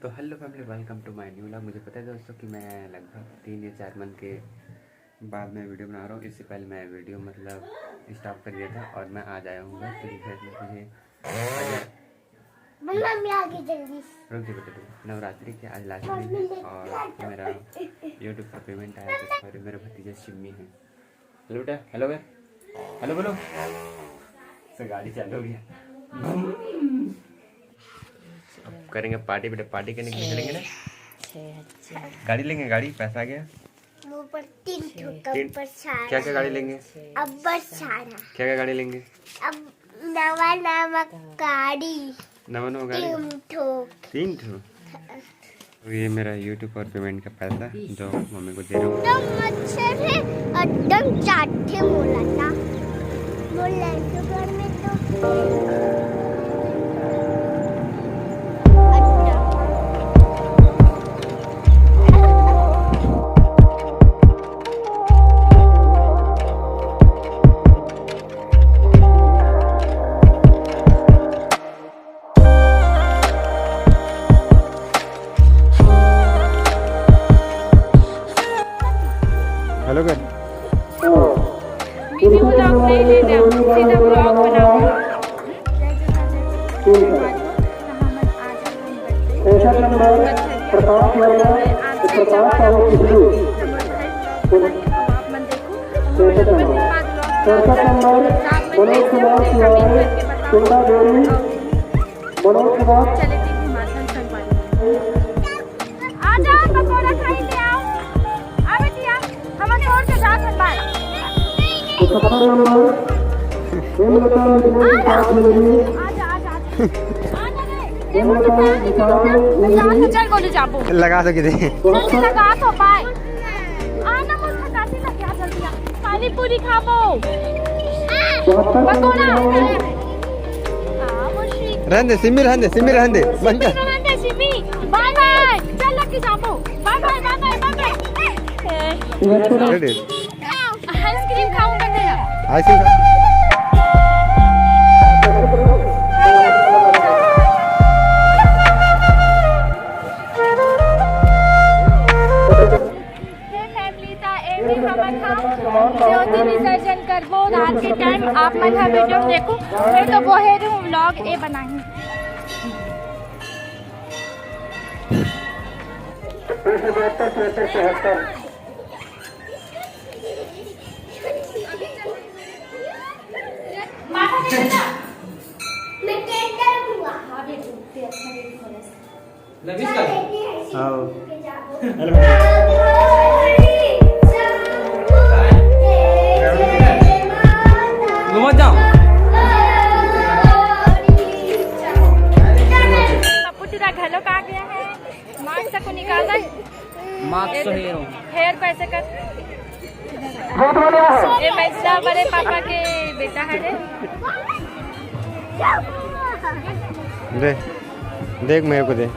तो hello family, welcome to my new vlog. मुझे पता है दोस्तों कि मैं लगभग 3 या 4 मंथ के बाद मैं वीडियो बना रहा हूँ। इससे पहले मैं वीडियो स्टॉप कर दिया था और मैं आज आया हूँ। तो मुझे रुक जा बेटा, नवरात्रि के आज लास्ट दिन है और मेरा यूट्यूब का पेमेंट आया था। और मेरा भतीजा शिम्मी है। हेलो बेटा, हेलो बेटा, हेलो बोलो। तो गाड़ी चालू हो गया। अब करेंगे पार्टी बेटा। पार्टी करने के लिए चलेंगे ना। गाड़ी लेंगे, गाड़ी पैसा आ गया। क्या क्या गाड़ी लेंगे? अब बस सारा क्या क्या गाड़ी लेंगे? अब नवा गाड़ी, नवा गाड़ी 3 ठो। ये मेरा यूट्यूब और पेमेंट का पैसा जो मम्मी को दे रहा हूँ। एकदम मच्छर है, एकदम चाटे मोला तो घर में तो हेलो कर वीडियो व्लॉग नहीं ले रहे, सीधा व्लॉग बनाओ। लगा सके थे लगा तो पाए आना मुझे काटी लगा जल्दी पानी पूरी खाबो पकोड़ा रहने सिमी, रहने सिमी, रहने बंद कर। रहने सिमी, बाय बाय, चल लकी जाबो, bye bye bye bye bye bye. Ready ice cream खाऊंगा तेरा आइसक्रीम। ज्योति विसर्जन करबो रात के टाइम। आप मन हा वीडियो देखो फिर तो वो है व्लॉग ए बनाएंगे। घलो का गया है मास्क को निकाल दे। मास्क हेयर को ऐसे कर। ये पैसा बड़े पापा के बेटा है रे। दे देख मेरे को दे।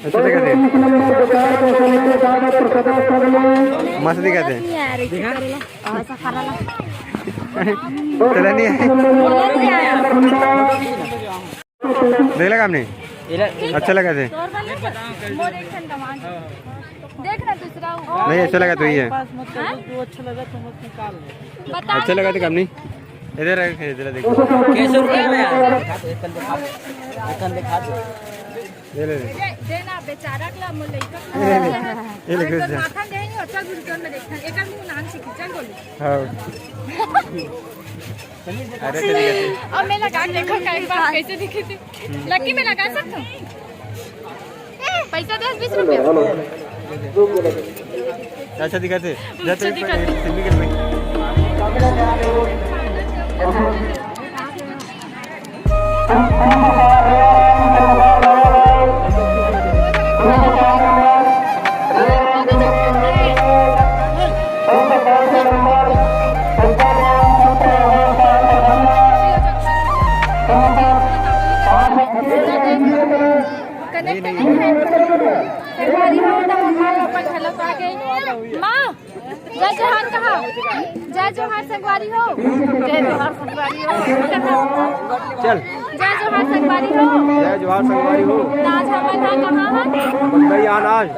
अच्छा दिखाते मस्त दिखाते चला नहीं देख लगा आपने? अच्छा लगा थे। देखना दूसरा नहीं अच्छा लगा तो ही है। जो अच्छा लगा तो मत निकाल लो। बता अच्छा लगा तो कम नहीं। इधर इधर देखो। कैसे रुपए में दिखा दो। ले ले देना बेचारा के मुल लइका ये ले ले माथा देही अच्छा गुलकन में देखा एकर मुंह नाम से खिचल बोली हां अरे चलिए अब मैं लगा के देखो कैसे दिखी थी लकी में लगा सकता हूं पैसा 10-20 रुपए अच्छा दिखाते अच्छा दिखाते। सिमी के भाई कनेक्ट नहीं है सरकारी हो तो मां अपन हेलो कह गई मां जय जोहार कहा जय जोहार संगवारी हो जय जोहार संगवारी हो चल जय जोहार संगवारी हो जय जोहार संगवारी हो नाच हमन कहां है बंदई अनाज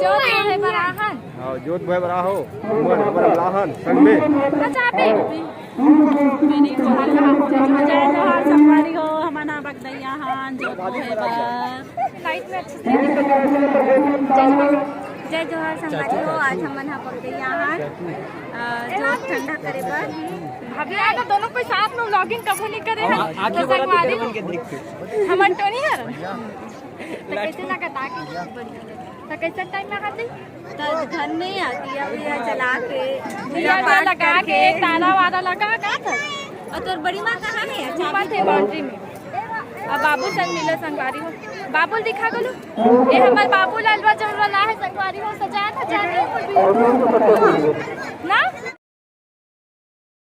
जो है बराहन हां जोत भाई बरा हो उमर हमर लाहन संग में अच्छा पे मेरी जोहार कहा जय जोहार संगवारी हो हमारा बगदैया हान जो है बा लाइट में अच्छे से जय जोहार जय जोहार संगवारी हो। आज हमन हा बगदैया हान जो ठंडा करे बर भाभी आ तो दोनों कोई साथ में लॉगिन कभी नहीं करे हैं तो संगवारी हमन तो नहीं हर तो कैसे लगा ताकि तो कैसे टाइम में आती तो घर में आती है दिया जला के दिया लगा के ताला वाला लगा का था और तोर बड़ी माँ कहाँ है? छुपा थे बाउंड्री में अब बाबू संग मिले संगवारी हो बाबुल दिखा गलो ये हमार बाबू लालवा जहरा ला है संगवारी हो सजाया था जाने ना